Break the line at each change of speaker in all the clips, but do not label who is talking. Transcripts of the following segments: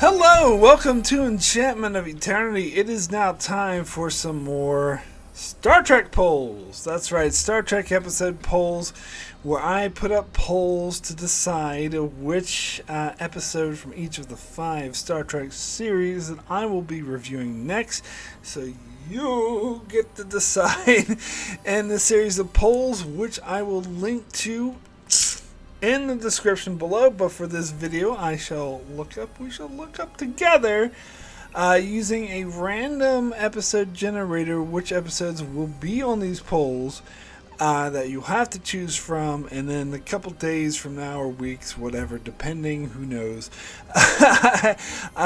Hello, welcome to Enchantment of Eternity. It is now time for some more Star Trek polls. That's right, Star Trek episode polls, where I put up polls to decide which episode from each of the 5 Star Trek series that I will be reviewing next. So you get to decide in the series of polls, which I will link to in the description below. But for this video, we shall look up together using a random episode generator which episodes will be on these polls that you have to choose from, and then a couple days from now or weeks, whatever, depending, who knows, I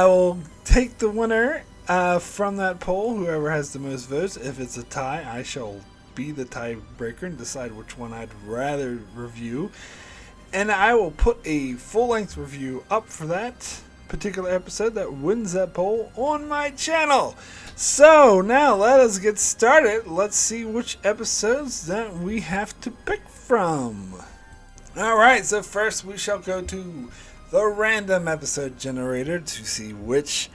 will take the winner from that poll, whoever has the most votes. If it's a tie, I shall be the tiebreaker and decide which one I'd rather review. And I will put a full-length review up for that particular episode that wins that poll on my channel. So now let us get started. Let's see which episodes that we have to pick from. Alright, so first we shall go to the random episode generator to see which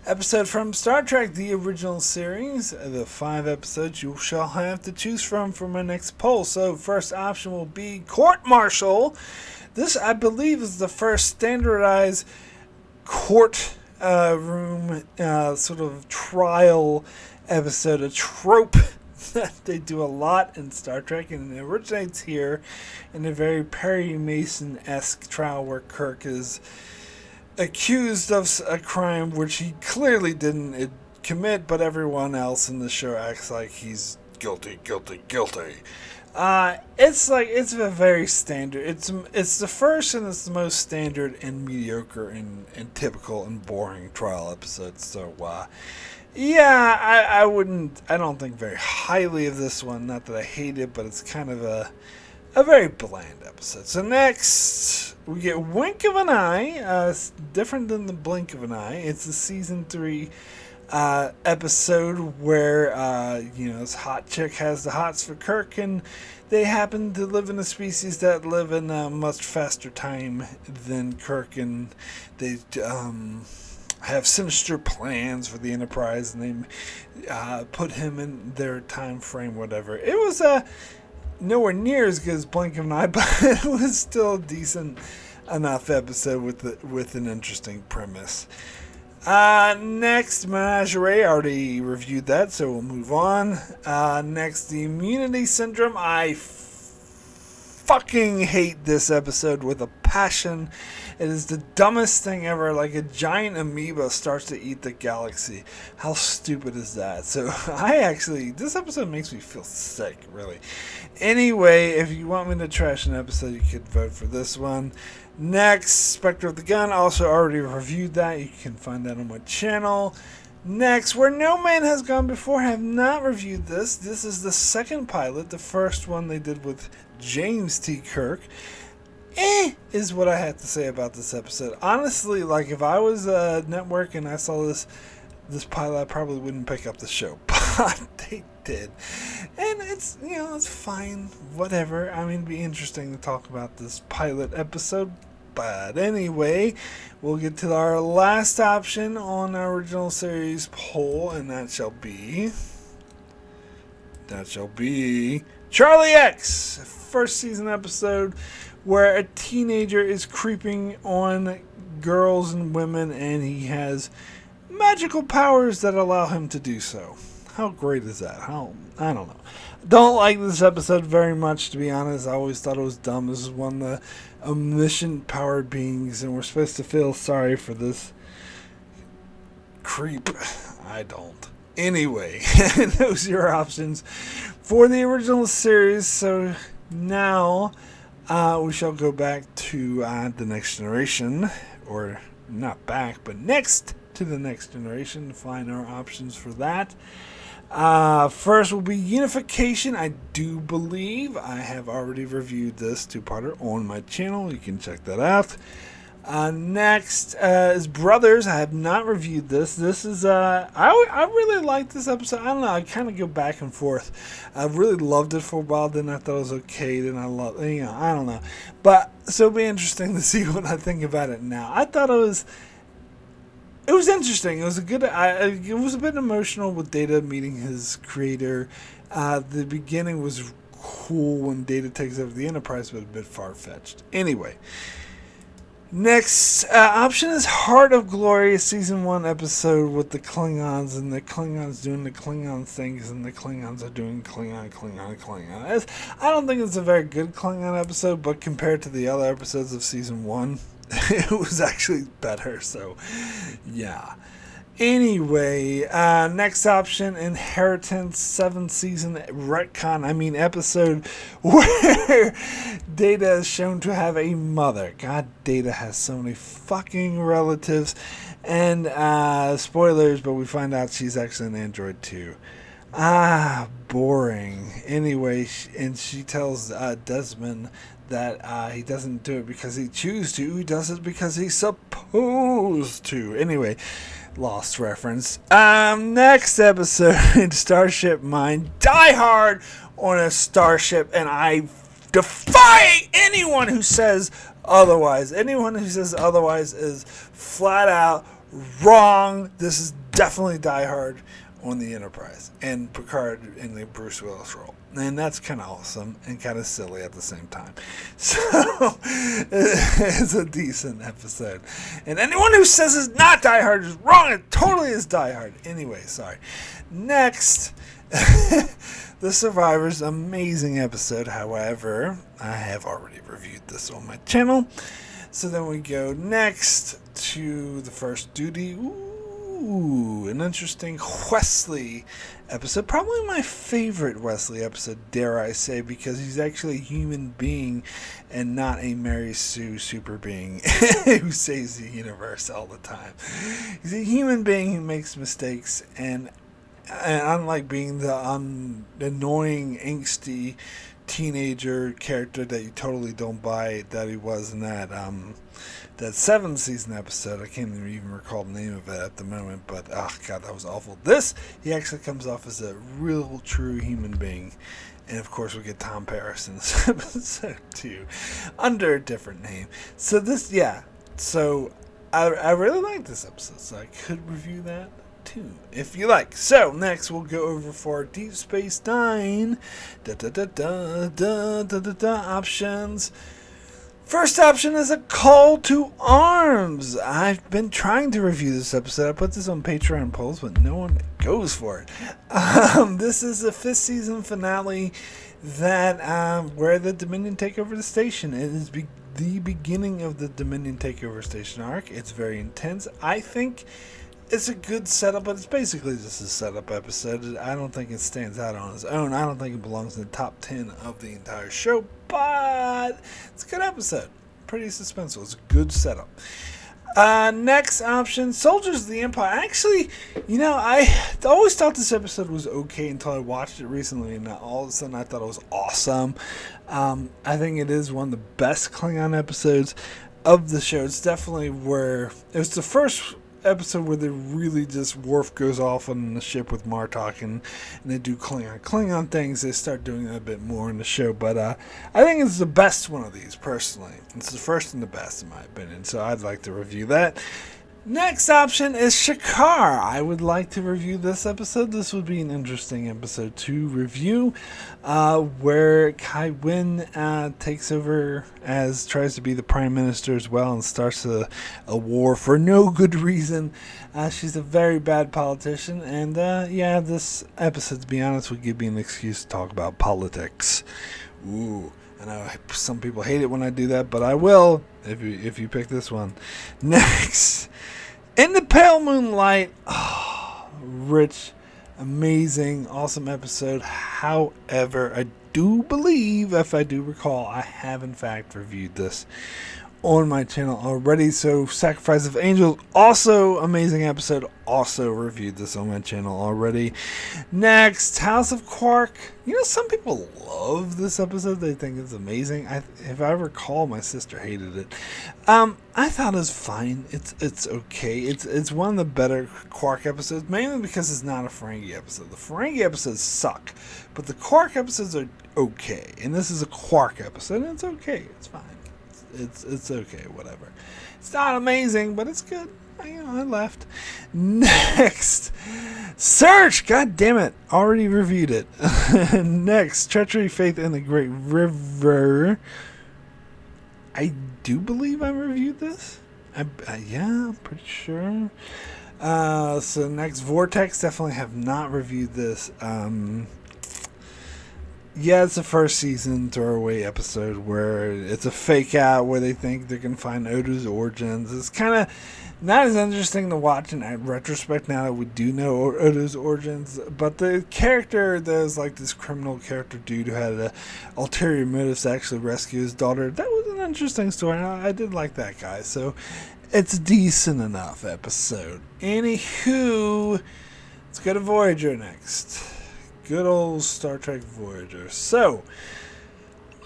episode from Star Trek, the original series, the 5 episodes you shall have to choose from for my next poll. So first option will be Court Martial. This, I believe, is the first standardized court room sort of trial episode, a trope that they do a lot in Star Trek, and it originates here in a very Perry Mason-esque trial where Kirk is accused of a crime which he clearly didn't commit, but everyone else in the show acts like he's guilty. It's a very standard. It's the first and it's the most standard and mediocre and typical and boring trial episode. So I don't think very highly of this one. Not that I hate it, but it's kind of a very bland episode. So next we get Wink of an Eye. It's different than the Blink of an Eye. It's the season 3 episode where this hot chick has the hots for Kirk, and they happen to live in a species that live in a much faster time than Kirk, and they have sinister plans for the Enterprise, and they put him in their time frame, whatever. It was nowhere near as good as Blink of an Eye, but it was still a decent enough episode with an interesting premise. Next, Menagerie. I already reviewed that, so we'll move on. Next, the Immunity Syndrome. I fucking hate this episode with a passion. It is the dumbest thing ever. Like a giant amoeba starts to eat the galaxy. How stupid is that? So this episode makes me feel sick, really. Anyway, if you want me to trash an episode, you could vote for this one. Next, Spectre of the Gun. Also already reviewed that. You can find that on my channel. Next, Where No Man Has Gone Before. I have not reviewed this. This is the second pilot. The first one they did with James T. Kirk. Is what I have to say about this episode. Honestly, like if I was a network and I saw this pilot, I probably wouldn't pick up the show. But they did. And it's fine. Whatever. I mean, it'd be interesting to talk about this pilot episode. But anyway, we'll get to our last option on our original series poll, and that shall be Charlie X, first season episode where a teenager is creeping on girls and women, and he has magical powers that allow him to do so. How great is that? I don't know. Don't like this episode very much, to be honest. I always thought it was dumb. This is one of the omniscient powered beings, and we're supposed to feel sorry for this creep. I don't. Anyway, those are your options for the original series. So now we shall go back to The Next Generation, or not back, but next to The Next Generation to find our options for that. First will be Unification. I do believe I have already reviewed this 2-parter on my channel. You can check that out. Next is Brothers. I have not reviewed this. This is I really like this episode. I don't know. I kind of go back and forth. I really loved it for a while. Then I thought it was okay. Then I don't know. But so it'll be interesting to see what I think about it now. I thought it was it was interesting. It was a good. It was a bit emotional with Data meeting his creator. The beginning was cool when Data takes over the Enterprise, but a bit far fetched. Anyway, next option is Heart of Glory, season 1 episode with the Klingons, and the Klingons doing the Klingon things, and the Klingons are doing Klingon. I don't think it's a very good Klingon episode, but compared to the other episodes of season 1, it was actually better. So, yeah. Anyway, next option, Inheritance, 7th season retcon, episode where Data is shown to have a mother. God, Data has so many fucking relatives. And, spoilers, but we find out she's actually an android too. Boring. Anyway, and she tells Desmond that he doesn't do it because he chooses to. He does it because he's supposed to. Anyway, Lost reference. Next episode, Starship Mine. Die Hard on a starship, and I defy anyone who says otherwise. Anyone who says otherwise is flat out wrong. This is definitely Die Hard on the Enterprise, and Picard in the Bruce Willis role. And that's kind of awesome and kind of silly at the same time. So, it's a decent episode. And anyone who says it's not Die Hard is wrong. It totally is Die Hard. Anyway, sorry. Next, The Survivors, amazing episode. However, I have already reviewed this on my channel. So then we go next to The First Duty. Ooh, an interesting Wesley episode. Probably my favorite Wesley episode, dare I say, because he's actually a human being and not a Mary Sue super being who saves the universe all the time. He's a human being who makes mistakes, and unlike being the annoying, angsty teenager character that you totally don't buy that he was in that 7th season episode. I can't even recall the name of it at the moment, but oh god, that was awful. This, he actually comes off as a real true human being, and of course we get Tom Paris in this episode too, under a different name. So this, yeah, so I really like this episode, so I could review that too, if you like. So next we'll go over for Deep Space Nine. Options. First option is A Call to Arms. I've been trying to review this episode. I put this on Patreon polls, but no one goes for it. This is the 5th season finale that where the Dominion take over the station. It is the beginning of the Dominion takeover station arc. It's very intense. I think it's a good setup, but it's basically just a setup episode. I don't think it stands out on its own. I don't think it belongs in the top 10 of the entire show, but it's a good episode. Pretty suspenseful. It's a good setup. Next option, Soldiers of the Empire. Actually, I always thought this episode was okay until I watched it recently, and all of a sudden I thought it was awesome. I think it is one of the best Klingon episodes of the show. It's definitely where it was the first episode where they really just Worf goes off on the ship with Martok and they do Klingon things. They start doing that a bit more in the show, but I think it's the best one of these personally. It's the first and the best in my opinion, so I'd like to review that. Next option is Shakar. I would like to review this episode. This would be an interesting episode to review, where Kai Wynn takes over tries to be the prime minister as well, and starts a war for no good reason. She's a very bad politician, and this episode, to be honest, would give me an excuse to talk about politics. Ooh. I know some people hate it when I do that, but I will if you pick this one. Next, In the Pale Moonlight. Oh, rich, amazing, awesome episode. However, I do believe, if I do recall, I have in fact reviewed this on my channel already. So Sacrifice of Angels, also amazing episode, also reviewed this on my channel already. Next, House of Quark. Some people love this episode. They think it's amazing. If I recall, my sister hated it. I thought it was fine. It's okay. It's one of the better Quark episodes, mainly because it's not a Ferengi episode. The Ferengi episodes suck, but the Quark episodes are okay. And this is a Quark episode, and it's okay. It's fine. It's okay, whatever. It's not amazing, but it's good. I left. Next, Search. God damn it! Already reviewed it. Next, Treachery, Faith, and the Great River. I do believe I reviewed this. Yeah, I'm pretty sure. So next, Vortex. Definitely have not reviewed this. Yeah, it's the first season throwaway episode where it's a fake out where they think they can find Odo's origins. It's kind of not as interesting to watch in retrospect now that we do know Odo's origins. But the character, there's like this criminal character dude who had an ulterior motives to actually rescue his daughter. That was an interesting story. I did like that guy. So it's a decent enough episode. Anywho, let's go to Voyager next. Good old Star Trek Voyager. So,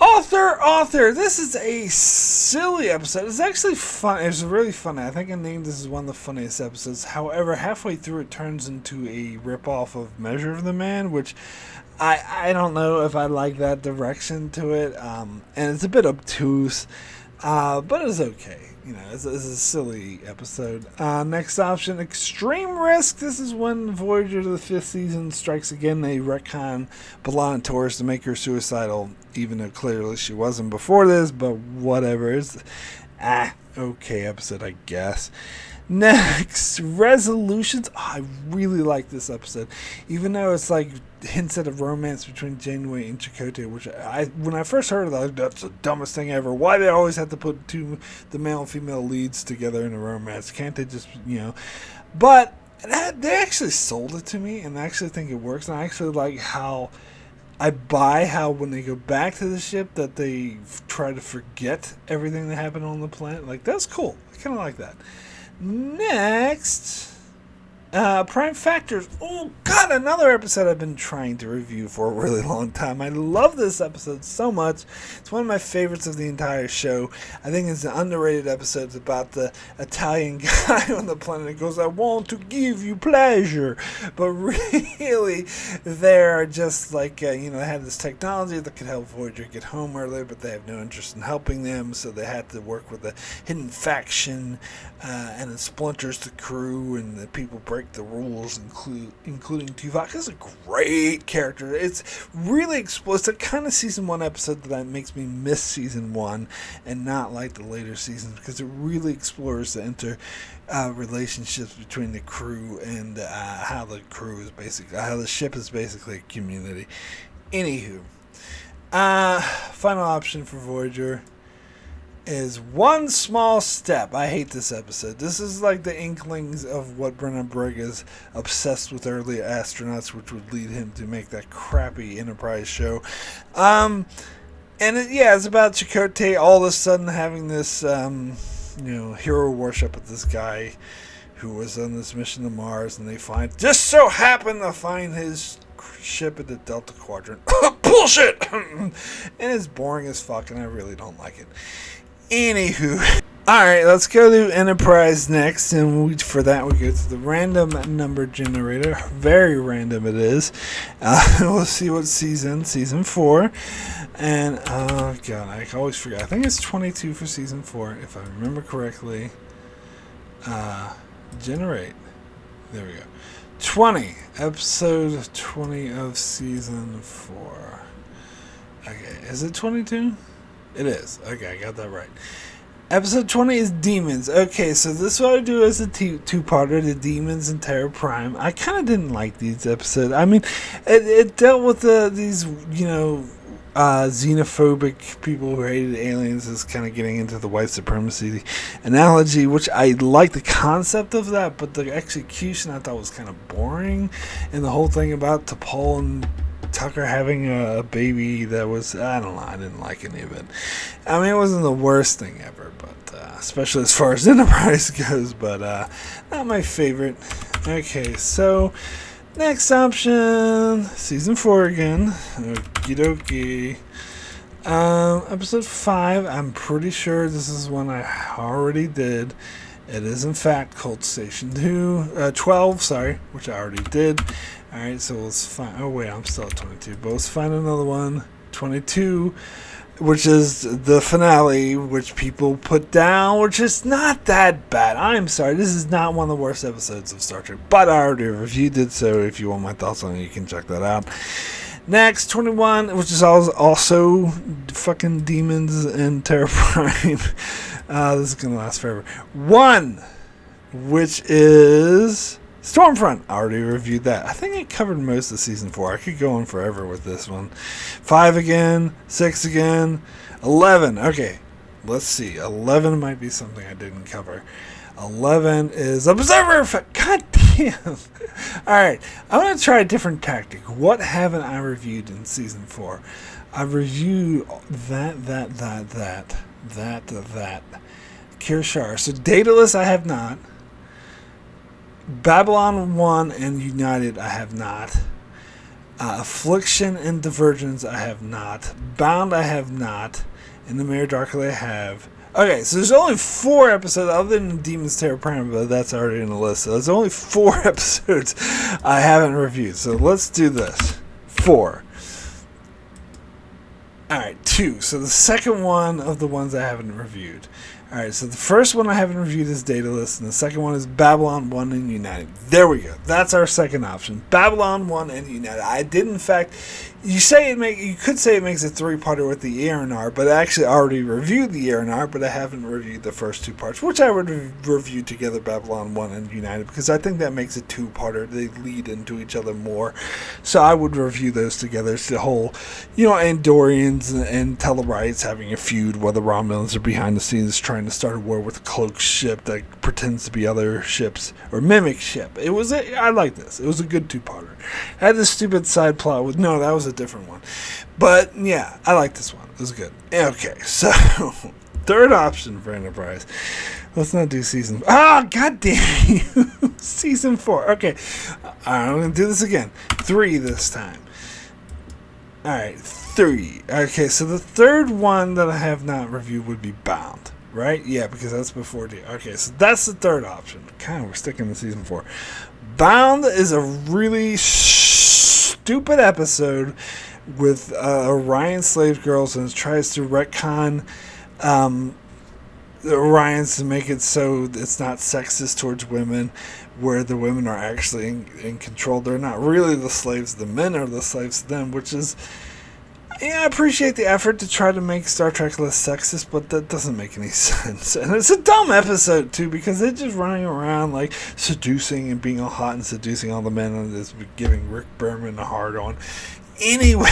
author. This is a silly episode. It's actually fun. It's really funny. I think I named this as one of the funniest episodes. However, halfway through, it turns into a ripoff of Measure of the Man, which I don't know if I like that direction to it. And it's a bit obtuse, but it's okay. It's a silly episode. Next option, Extreme Risk. This is when Voyager to the 5th season strikes again. They retcon B'Elanna Torres to make her suicidal, even though clearly she wasn't before this, but whatever. It's okay episode, I guess. Next, Resolutions. I really like this episode, even though it's like hints at a romance between Janeway and Chakotay, which when I first heard of that, that's the dumbest thing ever. Why they always have to put the male and female leads together in a romance? Can't they just, But they actually sold it to me, and I actually think it works, and I actually like how I buy how when they go back to the ship that they try to forget everything that happened on the planet. Like, that's cool. I kind of like that. Next, Prime Factors. Oh God, another episode I've been trying to review for a really long time. I love this episode so much. It's one of my favorites of the entire show. I think it's an underrated episode. It's about the Italian guy on the planet that goes, "I want to give you pleasure," but really, they're just like they had this technology that could help Voyager get home earlier, but they have no interest in helping them, so they had to work with a hidden faction, and it splinters the crew, and the people break the rules, including Tuvok. Is a great character. It's really explosive. Kind of season 1 episode that makes me miss season 1 and not like the later seasons, because it really explores the relationships between the crew and how the ship is basically a community. Anywho, final option for Voyager is One Small Step. I hate this episode. This is like the inklings of what Brennan Brigg is obsessed with early astronauts, which would lead him to make that crappy Enterprise show. It's about Chakotay all of a sudden having this, hero worship of this guy who was on this mission to Mars, and they just so happen to find his ship at the Delta Quadrant. Bullshit! And it's boring as fuck, and I really don't like it. Anywho, alright, let's go to Enterprise next, and for that we go to the random number generator. Very random it is. We'll see what season 4, and oh god, I always forget. I think it's 22 for season 4, if I remember correctly. Generate. There we go. 20, episode 20 of season 4. Okay, is it 22? It is. Okay, I got that right. Episode 20 is Demons. Okay, so this is what I do as a two-parter, the Demons and Terra Prime. I kind of didn't like these episodes. I mean, it dealt with these, xenophobic people who hated aliens, is kind of getting into the white supremacy analogy, which I like the concept of that, but the execution I thought was kind of boring. And the whole thing about T'Pol and Tucker having a baby that was, I don't know, I didn't like any of it. I mean, it wasn't the worst thing ever, but especially as far as Enterprise goes, but not my favorite. Okay, so next option, season 4 again. Okie dokie. Episode 5, I'm pretty sure this is one I already did. It is in fact called Station 12, which I already did. Alright, so let's find, oh wait, I'm still at 22, but let's find another one. 22, which is the finale, which people put down, which is not that bad. I'm sorry, this is not one of the worst episodes of Star Trek, but I already reviewed it, so if you want my thoughts on it, you can check that out. Next, 21, which is also fucking demons and Terra Prime. This is going to last forever. 1, which is Stormfront. I already reviewed that. I think I covered most of season 4. I could go on forever with this one. 5 again, 6 again, 11. Okay, let's see. 11 might be something I didn't cover. 11 is Observer Effect. God damn. Alright, I'm going to try a different tactic. What haven't I reviewed in season 4? I reviewed that. Kirshar. So Daedalus I have not. Babylon 1 and United I have not. Affliction and Divergence I have not. Bound I have not. And the Mirror Darkly I have. Okay, so there's only 4 episodes other than Demon's Terra Prime, but that's already in the list. So there's only 4 episodes I haven't reviewed. So let's do this. 4. Alright, 2. So the second one of the ones I haven't reviewed. Alright, so the first one I haven't reviewed is Daedalus, and the second one is Babylon 1 and United. There we go. That's our second option. Babylon 1 and United. I did, in fact, you could say it makes a 3-parter with the R&R, but I actually already reviewed the R&R, but I haven't reviewed the first 2 parts, which I would review together, Babylon 1 and United, because I think that makes a 2-parter. They lead into each other more. So I would review those together. It's the whole, Andorians and Tellarites having a feud while the Romulans are behind the scenes trying to start a war with a cloaked ship that pretends to be other ships, or mimic ship. I like this. It was a good 2-parter. I had this stupid side plot with, no, that was a different one. But, yeah, I like this one. It was good. Okay, so, third option for Enterprise. Let's not do season... God damn you! Season 4. Okay, I'm going to do this again. 3 this time. Alright, 3. Okay, so the third one that I have not reviewed would be Bound. Right? Yeah, because that's before D. Okay, so that's the third option. We're sticking to season 4. Bound is a really stupid episode with Orion slave girls, and it tries to retcon the Orions to make it so it's not sexist towards women, where the women are actually in control. They're not really the slaves. The men are the slaves to them, which is... Yeah, I appreciate the effort to try to make Star Trek less sexist, but that doesn't make any sense. And it's a dumb episode, too, because they're just running around, like, seducing and being all hot and seducing all the men and just giving Rick Berman a hard-on. Anyway,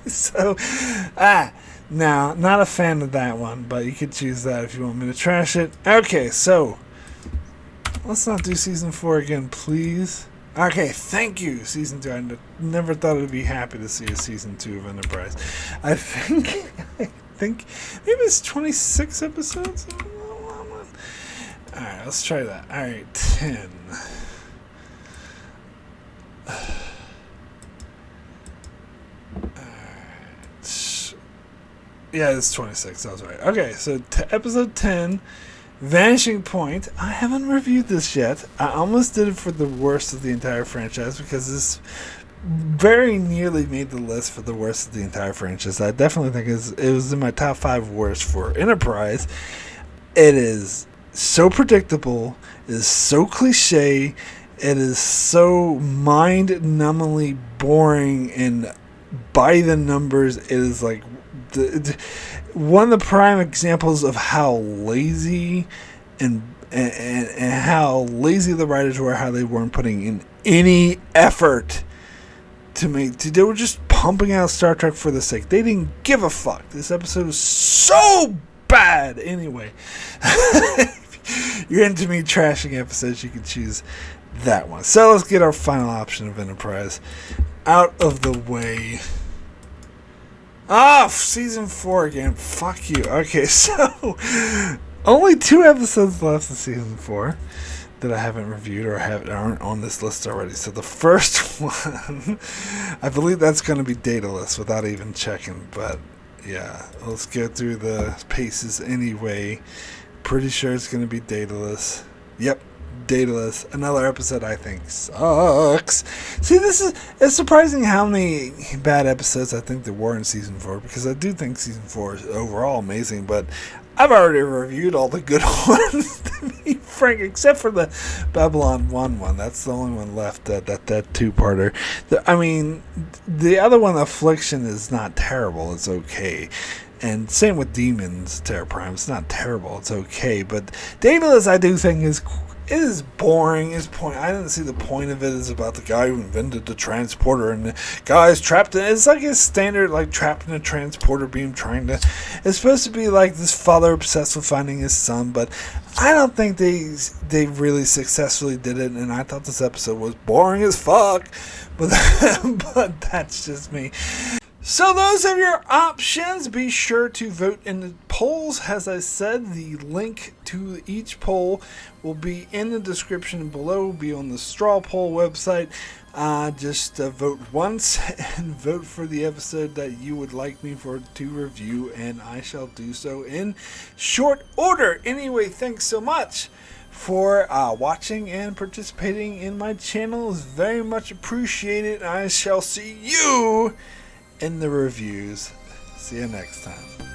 so, no, not a fan of that one, but you could choose that if you want me to trash it. Okay, so, let's not do Season 4 again, please. Okay, thank you, Season 2. I never thought I'd be happy to see a Season 2 of Enterprise. I think maybe it's 26 episodes? Alright, let's try that. Alright, 10. Yeah, it's 26, I was right. Okay, so episode 10... Vanishing Point. I haven't reviewed this yet. I almost did it for the worst of the entire franchise because this very nearly made the list for the worst of the entire franchise. I definitely think it was in my top 5 worst for Enterprise. It is so predictable. It is so cliche. It is so mind-numbingly boring and by the numbers. It is like one of the prime examples of how lazy and how lazy the writers were, how they weren't putting in any effort they were just pumping out Star Trek for the sake. They didn't give a fuck. This episode is so bad. Anyway, if you're into me trashing episodes, you can choose that one. So let's get our final option of Enterprise out of the way. Season 4 again. Fuck you. Okay, so only 2 episodes left of season 4 that I haven't reviewed or aren't on this list already. So the first one, I believe that's going to be Daedalus without even checking. But yeah, let's go through the paces anyway. Pretty sure it's going to be Daedalus. Yep, Daedalus, another episode I think sucks. See, it's surprising how many bad episodes I think there were in season 4, because I do think season 4 is overall amazing, but I've already reviewed all the good ones, to be frank, except for the Babylon 1 one. That's the only one left, that two-parter. I mean, the other one, Affliction, is not terrible. It's okay. And same with Demons, Terra Prime. It's not terrible. It's okay. But Daedalus, I do think, is boring. Is point. I didn't see the point of it. It's about the guy who invented the transporter, and the guy's trapped in. It's like a standard, like trapped in a transporter beam, trying to. It's supposed to be like this father obsessed with finding his son, but I don't think they really successfully did it. And I thought this episode was boring as fuck. But but that's just me. So those are your options. Be sure to vote in the polls. As I said, the link to each poll will be in the description below. Will be on the straw poll website. Just vote once and vote for the episode that you would like me to review, and I shall do so in short order. Anyway, thanks so much for watching and participating in my channel. It's very much appreciated. I shall see you in the reviews. See you next time.